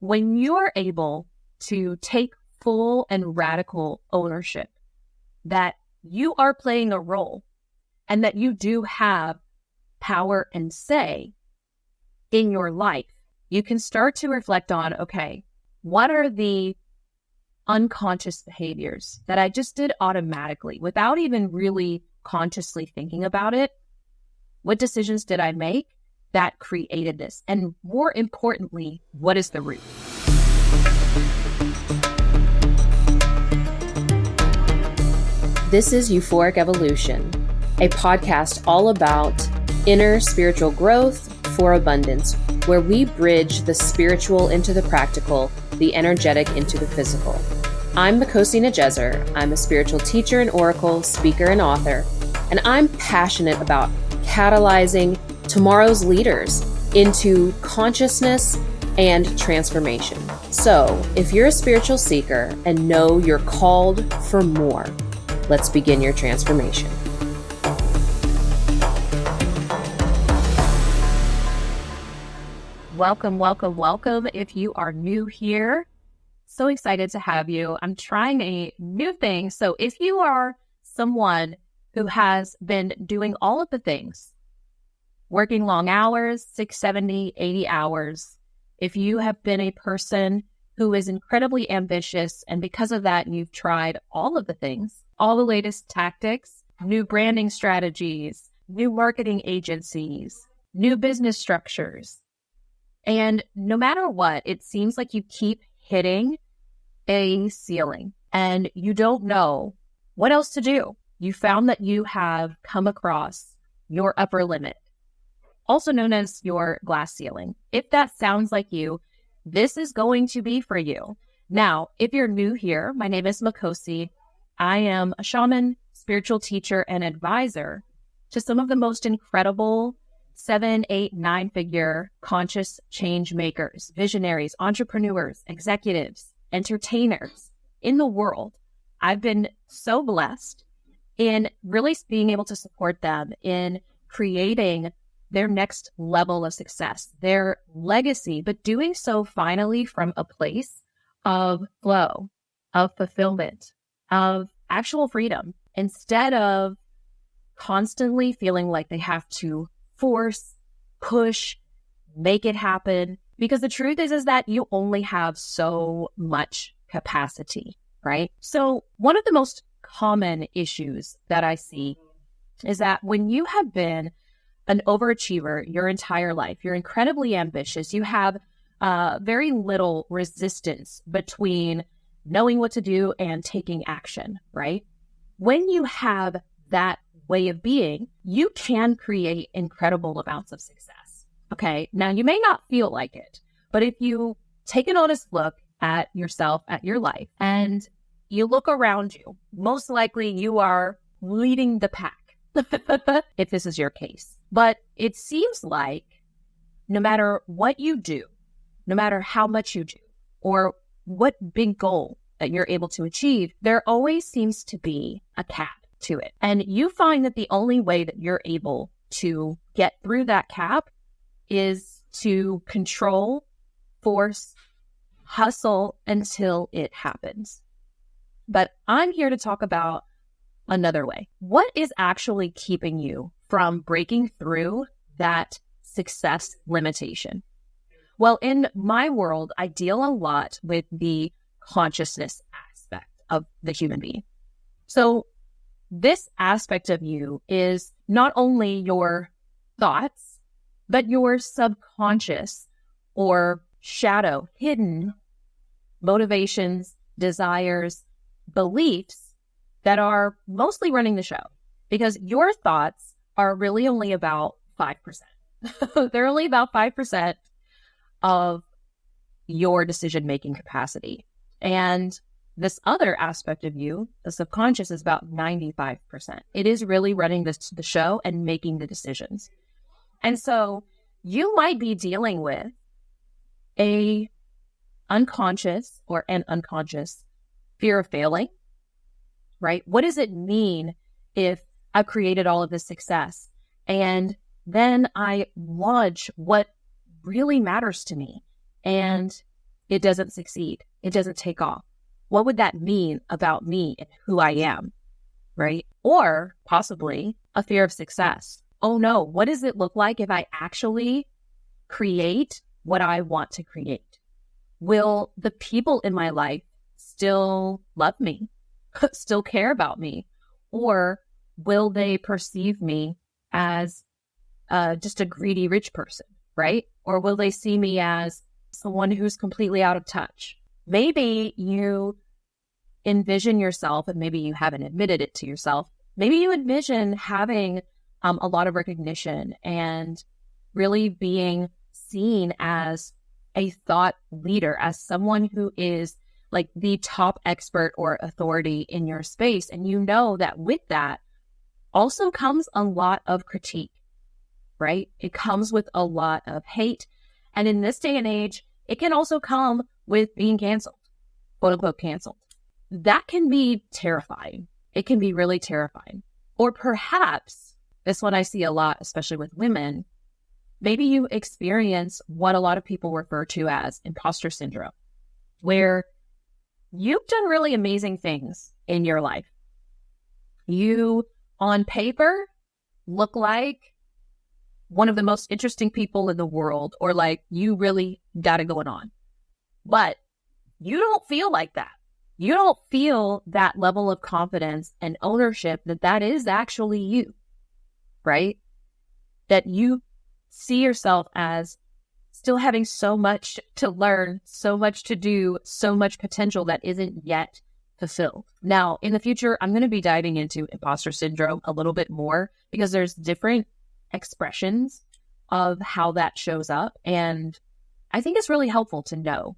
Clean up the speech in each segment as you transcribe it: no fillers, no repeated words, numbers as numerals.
When you are able to take full and radical ownership that you are playing a role and that you do have power and say in your life, you can start to reflect on, okay, what are the unconscious behaviors that I just did automatically without even really consciously thinking about it? What decisions did I make that created this? And more importantly, what is the root? This is Euphoric Evolution, a podcast all about inner spiritual growth for abundance, where we bridge the spiritual into the practical, the energetic into the physical. I'm Makhosi. I'm a spiritual teacher and oracle, speaker and author, and I'm passionate about catalyzing tomorrow's leaders into consciousness and transformation. So, if you're a spiritual seeker and know you're called for more, let's begin your transformation. Welcome. If you are new here, so excited to have you. I'm trying a new thing. So if you are someone who has been doing all of the things, working long hours, 6, 70, 80 hours, if you have been a person who is incredibly ambitious, and because of that, you've tried all of the things, all the latest tactics, new branding strategies, new marketing agencies, new business structures, and no matter what, it seems like you keep hitting a ceiling and you don't know what else to do. You found that you have come across your upper limit, also known as your glass ceiling. If that sounds like you, this is going to be for you. Now, if you're new here, my name is Makhosi. I am a shaman, spiritual teacher, and advisor to some of the most incredible 7, 8, 9-figure conscious change makers, visionaries, entrepreneurs, executives, entertainers in the world. I've been so blessed in really being able to support them in creating their next level of success, their legacy, but doing so finally from a place of flow, of fulfillment, of actual freedom, instead of constantly feeling like they have to force, push, make it happen. Because the truth is that you only have so much capacity, right? So one of the most common issues that I see is that when you have been an overachiever your entire life, you're incredibly ambitious, you have very little resistance between knowing what to do and taking action, right? When you have that way of being, you can create incredible amounts of success. Okay. Now you may not feel like it, but if you take an honest look at yourself, at your life, and you look around you, most likely you are leading the pack if this is your case. But it seems like no matter what you do, no matter how much you do, or what big goal that you're able to achieve, there always seems to be a cap to it. And you find that the only way that you're able to get through that cap is to control, force, hustle until it happens. But I'm here to talk about another way. What is actually keeping you from breaking through that success limitation? Well, in my world, I deal a lot with the consciousness aspect of the human being. So this aspect of you is not only your thoughts, but your subconscious or shadow, hidden motivations, desires, beliefs that are mostly running the show. Because your thoughts are really only about 5%. They're only about 5% of your decision-making capacity. And this other aspect of you, the subconscious, is about 95%. It is really running the show and making the decisions. And so you might be dealing with an unconscious fear of failing, right? What does it mean if I've created all of this success and then I launch what really matters to me and it doesn't succeed? It doesn't take off. What would that mean about me and who I am, right? Or possibly a fear of success. Oh no, what does it look like if I actually create what I want to create? Will the people in my life still love me, still care about me? Or will they perceive me as just a greedy rich person, right? Or will they see me as someone who's completely out of touch? Maybe you envision yourself, and maybe you haven't admitted it to yourself, maybe you envision having a lot of recognition and really being seen as a thought leader, as someone who is like the top expert or authority in your space. And you know that with that also comes a lot of critique, right? It comes with a lot of hate. And in this day and age, it can also come with being canceled, quote unquote canceled. That can be terrifying. It can be really terrifying. Or perhaps, this one I see a lot, especially with women, maybe you experience what a lot of people refer to as imposter syndrome, where you've done really amazing things in your life. You, on paper, look like one of the most interesting people in the world, or like you really got it going on. But you don't feel like that. You don't feel that level of confidence and ownership that is actually you, right? That you see yourself as still having so much to learn, so much to do, so much potential that isn't yet fulfilled. Now, in the future, I'm going to be diving into imposter syndrome a little bit more because there's different expressions of how that shows up. And I think it's really helpful to know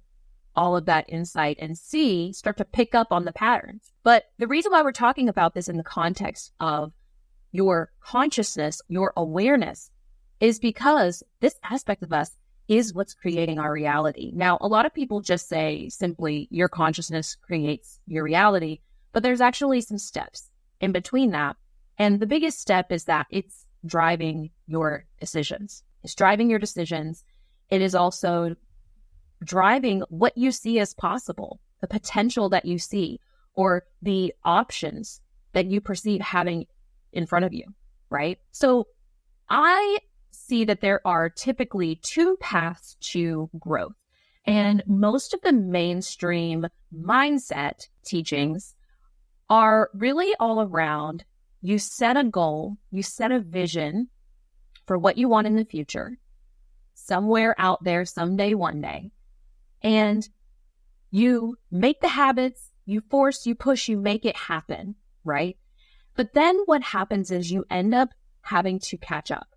all of that insight and start to pick up on the patterns. But the reason why we're talking about this in the context of your consciousness, your awareness, is because this aspect of us is what's creating our reality. Now, a lot of people just say simply your consciousness creates your reality, but there's actually some steps in between that. And the biggest step is that it's driving your decisions. It's driving your decisions. It is also driving what you see as possible, the potential that you see, or the options that you perceive having in front of you, right? So I see that there are typically two paths to growth. And most of the mainstream mindset teachings are really all around you set a goal, you set a vision for what you want in the future, somewhere out there, someday, one day. And you make the habits, you force, you push, you make it happen, right? But then what happens is you end up having to catch up,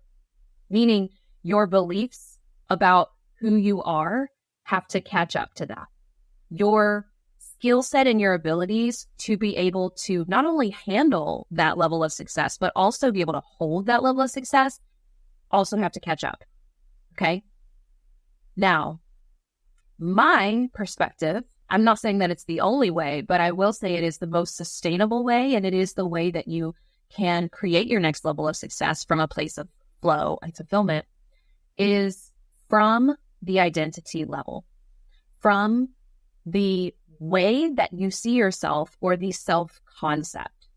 meaning your beliefs about who you are have to catch up to that. Your skill set and your abilities to be able to not only handle that level of success, but also be able to hold that level of success also have to catch up, okay? Now, my perspective, I'm not saying that it's the only way, but I will say it is the most sustainable way, and it is the way that you can create your next level of success from a place of flow and fulfillment, is from the identity level, from the way that you see yourself or the self-concept.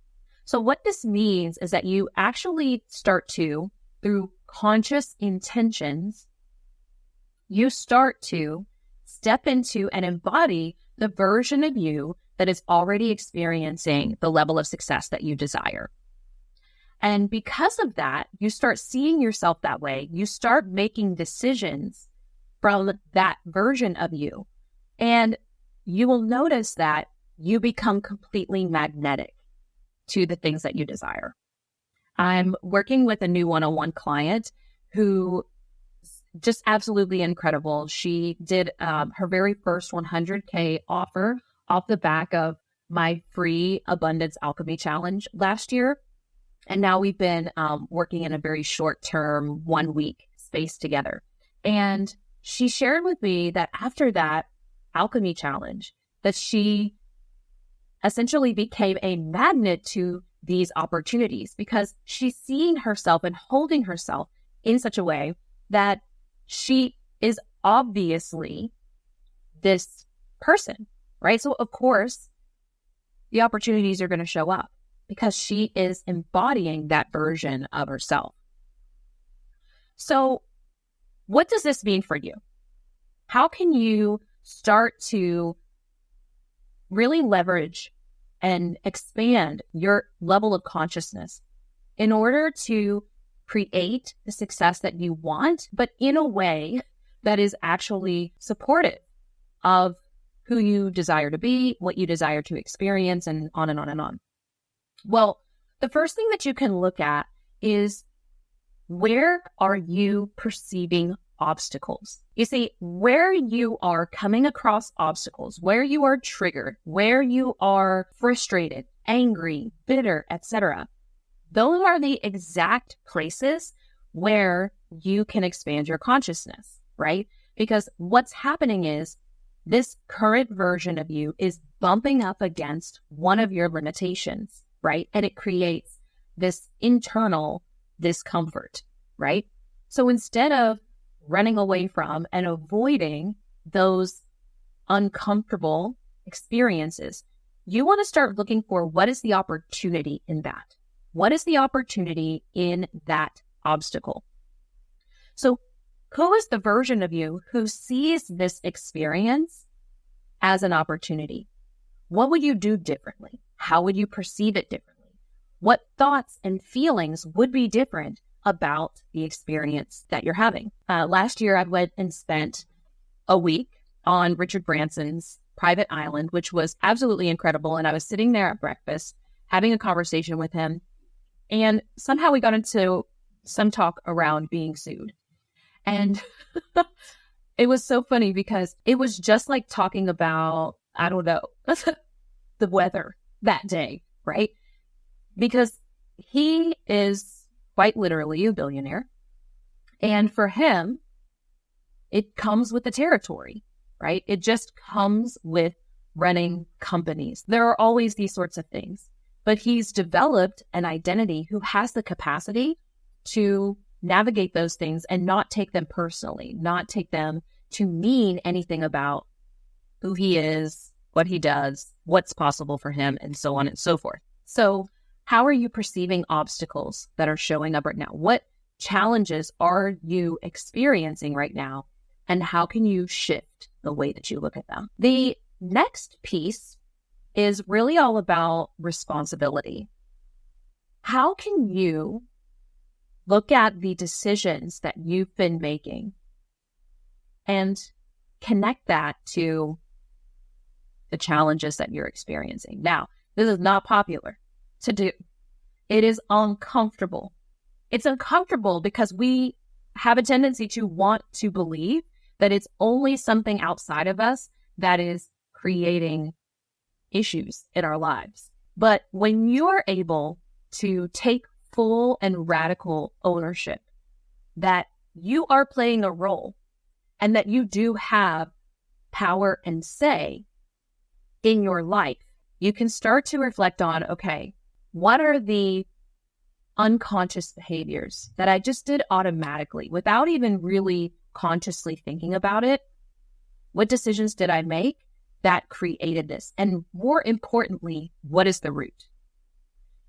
So what this means is that you actually start to, through conscious intentions, you start to step into and embody the version of you that is already experiencing the level of success that you desire. And because of that, you start seeing yourself that way. You start making decisions from that version of you. And you will notice that you become completely magnetic to the things that you desire. I'm working with a new one-on-one client who just absolutely incredible. She did her very first 100K offer off the back of my free Abundance Alchemy Challenge last year. And now we've been working in a very short-term, 1-week space together. And she shared with me that after that alchemy challenge, that she essentially became a magnet to these opportunities because she's seeing herself and holding herself in such a way that she is obviously this person, right? So of course, the opportunities are going to show up because she is embodying that version of herself. So what does this mean for you? How can you start to really leverage and expand your level of consciousness in order to create the success that you want, but in a way that is actually supportive of who you desire to be, what you desire to experience, and on and on and on? Well, the first thing that you can look at is, where are you perceiving obstacles? You see, where you are coming across obstacles, where you are triggered, where you are frustrated, angry, bitter, etc., those are the exact places where you can expand your consciousness, right? Because what's happening is this current version of you is bumping up against one of your limitations, right? And it creates this internal discomfort, right? So instead of running away from and avoiding those uncomfortable experiences, you want to start looking for, what is the opportunity in that? What is the opportunity in that obstacle? So who is the version of you who sees this experience as an opportunity? What would you do differently? How would you perceive it differently? What thoughts and feelings would be different about the experience that you're having? Last year, I went and spent a week on Richard Branson's private island, which was absolutely incredible. And I was sitting there at breakfast, having a conversation with him. And somehow we got into some talk around being sued. And it was so funny because it was just like talking about, I don't know, the weather that day, right? Because he is quite literally a billionaire. And for him, it comes with the territory, right? It just comes with running companies. There are always these sorts of things. But he's developed an identity who has the capacity to navigate those things and not take them personally, not take them to mean anything about who he is, what he does, what's possible for him, and so on and so forth. So how are you perceiving obstacles that are showing up right now? What challenges are you experiencing right now? And how can you shift the way that you look at them? The next piece is really all about responsibility. How can you look at the decisions that you've been making and connect that to the challenges that you're experiencing? Now, this is not popular to do. It is uncomfortable. It's uncomfortable because we have a tendency to want to believe that it's only something outside of us that is creating issues in our lives. But when you're able to take full and radical ownership that you are playing a role and that you do have power and say in your life, you can start to reflect on, okay, what are the unconscious behaviors that I just did automatically without even really consciously thinking about it? What decisions did I make that created this? And more importantly, what is the root?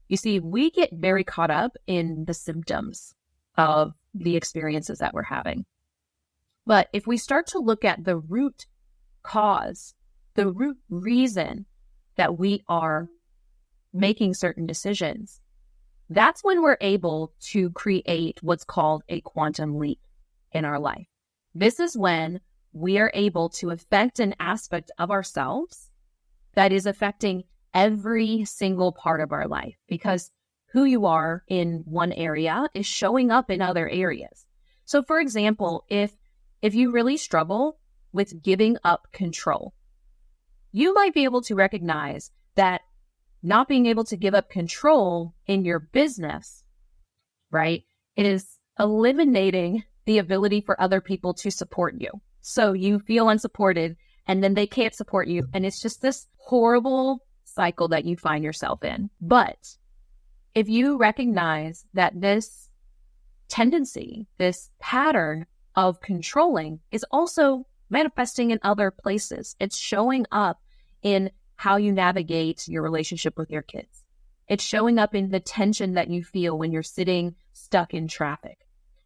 You see, we get very caught up in the symptoms of the experiences that we're having. But if we start to look at the root cause, the root reason that we are making certain decisions, that's when we're able to create what's called a quantum leap in our life. This is when we are able to affect an aspect of ourselves that is affecting every single part of our life, because who you are in one area is showing up in other areas. So for example, if you really struggle with giving up control, you might be able to recognize that not being able to give up control in your business, right, is eliminating the ability for other people to support you. So you feel unsupported and then they can't support you. And it's just this horrible cycle that you find yourself in. But if you recognize that this tendency, this pattern of controlling is also manifesting in other places. It's showing up in how you navigate your relationship with your kids. It's showing up in the tension that you feel when you're sitting stuck in traffic.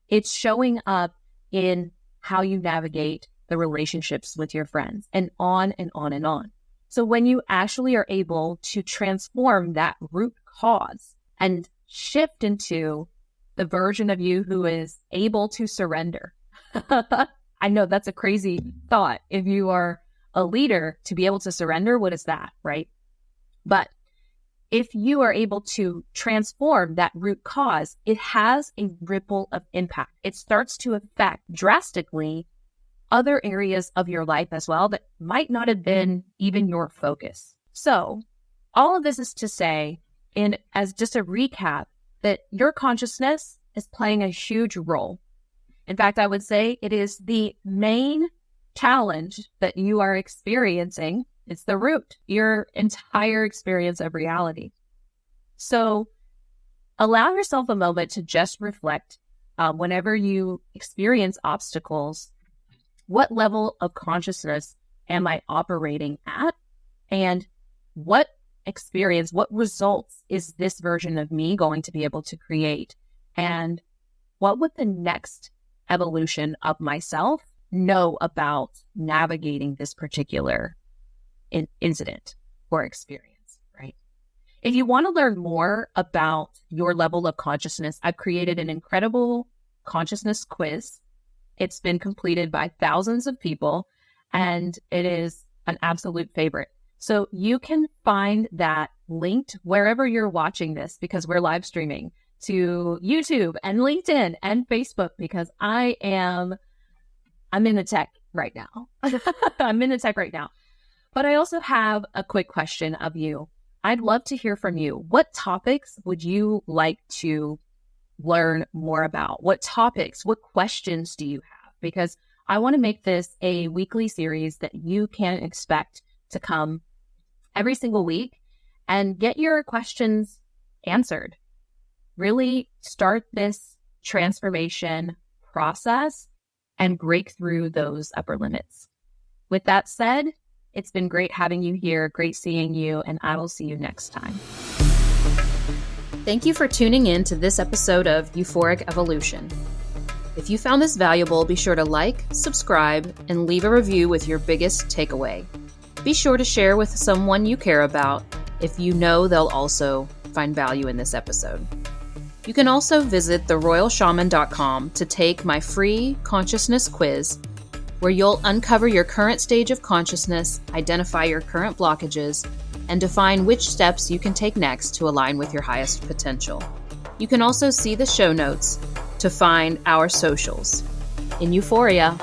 It's showing up in how you navigate the relationships with your friends, and on and on and on. So when you actually are able to transform that root cause and shift into the version of you who is able to surrender. I know that's a crazy thought. If you are a leader, to be able to surrender, what is that, right? But if you are able to transform that root cause, it has a ripple of impact. It starts to affect drastically other areas of your life as well that might not have been even your focus. So all of this is to say, as just a recap, that your consciousness is playing a huge role. In fact, I would say it is the main challenge that you are experiencing. It's the root, your entire experience of reality. So allow yourself a moment to just reflect whenever you experience obstacles. What level of consciousness am I operating at? And what experience, what results is this version of me going to be able to create? And what would the next evolution of myself know about navigating this particular incident or experience, right? If you want to learn more about your level of consciousness, I've created an incredible consciousness quiz. It's been completed by thousands of people, and it is an absolute favorite. So you can find that linked wherever you're watching this, because we're live streaming to YouTube and LinkedIn and Facebook, because I'm in the tech right now. I'm in the tech right now. But I also have a quick question of you. I'd love to hear from you. What topics would you like to learn more about? What topics, what questions do you have? Because I want to make this a weekly series that you can expect to come every single week and get your questions answered. Really start this transformation process and break through those upper limits. With that said, it's been great having you here, great seeing you, and I will see you next time. Thank you for tuning in to this episode of Euphoric Evolution. If you found this valuable, be sure to like, subscribe, and leave a review with your biggest takeaway. Be sure to share with someone you care about if you know they'll also find value in this episode. You can also visit theroyalshaman.com to take my free consciousness quiz, where you'll uncover your current stage of consciousness, identify your current blockages, and define which steps you can take next to align with your highest potential. You can also see the show notes to find our socials. In Euphoria.